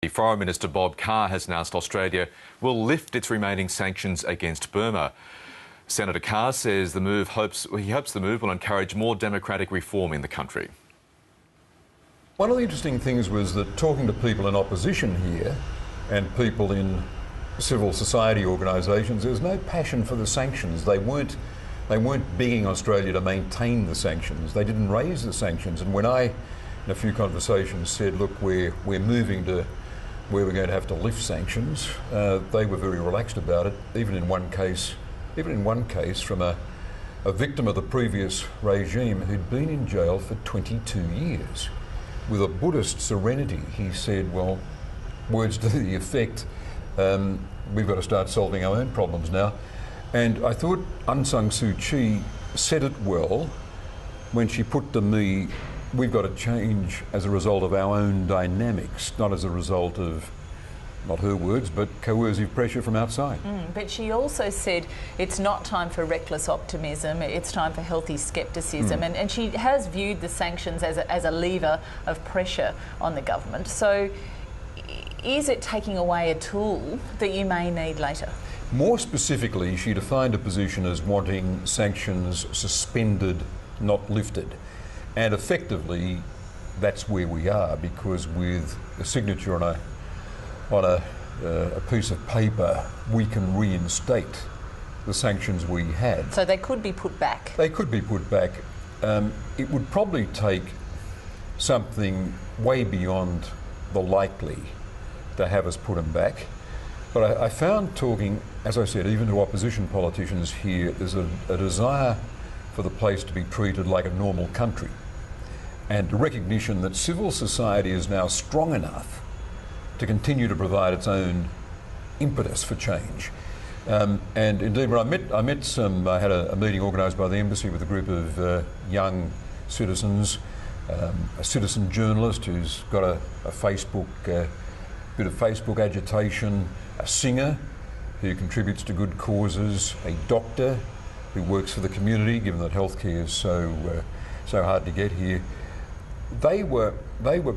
Foreign Minister Bob Carr has announced Australia will lift its remaining sanctions against Burma. Senator Carr says he hopes the move will encourage more democratic reform in the country. One of the interesting things was that talking to people in opposition here and people in civil society organisations, there was no passion for the sanctions. They weren't begging Australia to maintain the sanctions. They didn't raise the sanctions. And when I, in a few conversations, said, look, we're moving to where we're going to have to lift sanctions, they were very relaxed about it. Even in one case from a victim of the previous regime who'd been in jail for 22 years. With a Buddhist serenity, he said, well, words to the effect, we've got to start solving our own problems now. And I thought Aung San Suu Kyi said it well when she put to me, we've got to change as a result of our own dynamics, not as a result of, not her words, but coercive pressure from outside. But she also said it's not time for reckless optimism, it's time for healthy scepticism. And she has viewed the sanctions as a lever of pressure on the government. So is it taking away a tool that you may need later? More specifically, she defined a position as wanting sanctions suspended, not lifted. And effectively, that's where we are, because with a signature on a piece of paper, we can reinstate the sanctions we had. So they could be put back? They could be put back. It would probably take something way beyond the likely to have us put them back. But I found talking, as I said, even to opposition politicians here, there's a desire for the place to be treated like a normal country, and a recognition that civil society is now strong enough to continue to provide its own impetus for change. And indeed, when I had a meeting organised by the Embassy with a group of young citizens, a citizen journalist who's got a Facebook, bit of Facebook agitation, a singer who contributes to good causes, a doctor who works for the community, given that healthcare is so hard to get here. They were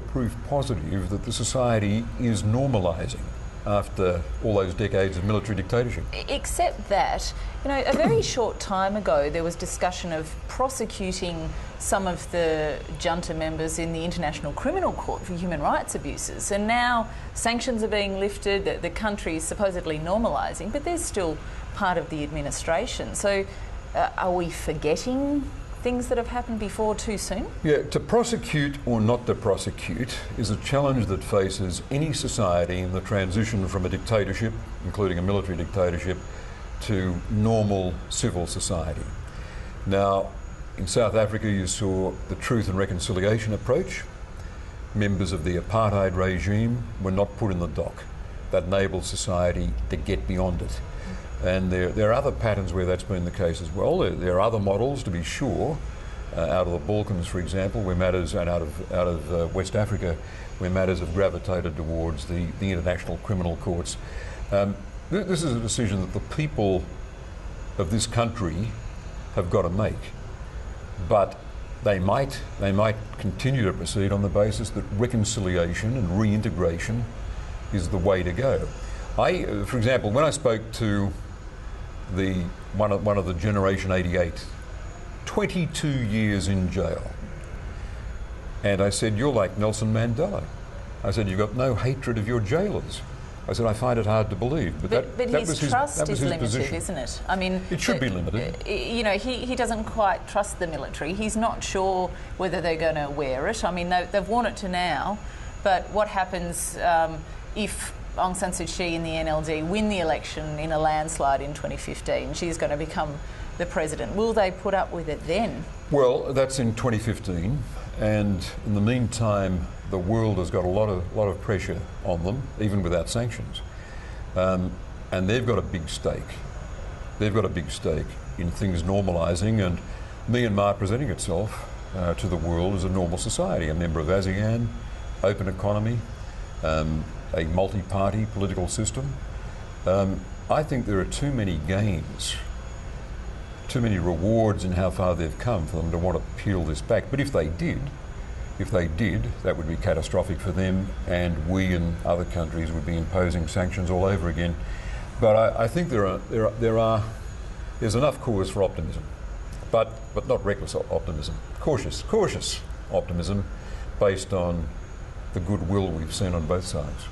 proof positive that the society is normalising after all those decades of military dictatorship. Except that, you know, a very short time ago there was discussion of prosecuting some of the junta members in the International Criminal Court for human rights abuses, and now sanctions are being lifted, the country is supposedly normalising, but there's still part of the administration. So are we forgetting things that have happened before too soon? Yeah, to prosecute or not to prosecute is a challenge that faces any society in the transition from a dictatorship, including a military dictatorship, to normal civil society. Now, in South Africa you saw the Truth and Reconciliation approach. Members of the apartheid regime were not put in the dock. That enabled society to get beyond it. And there are other patterns where that's been the case as well. There are other models, to be sure, out of the Balkans, for example, where matters, and out of West Africa, where matters have gravitated towards the international criminal courts. This is a decision that the people of this country have got to make, but they might continue to proceed on the basis that reconciliation and reintegration is the way to go. For example, when I spoke to one of the Generation 88, 22 years in jail, and I said, you're like Nelson Mandela. I said, you've got no hatred of your jailers. I said, I find it hard to believe. But his trust is limited, position. Isn't it? I mean, it should be limited. You know, he doesn't quite trust the military. He's not sure whether they're going to wear it. I mean, they've worn it to now, but what happens if Aung San Suu Kyi and the NLD win the election in a landslide in 2015? She's going to become the president. Will they put up with it then? Well, that's in 2015, and in the meantime, the world has got a lot of pressure on them, even without sanctions, and they've got a big stake. They've got a big stake in things normalising, and Myanmar presenting itself to the world as a normal society, a member of ASEAN, open economy. A multi-party political system. I think there are too many gains, too many rewards in how far they've come for them to want to peel this back. But if they did, If they did, that would be catastrophic for them, and we and other countries would be imposing sanctions all over again. But I think there's enough cause for optimism, but not reckless optimism. Cautious optimism based on the goodwill we've seen on both sides.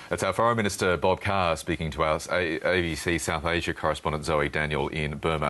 That's our Foreign Minister Bob Carr speaking to our ABC South Asia correspondent Zoe Daniel in Burma.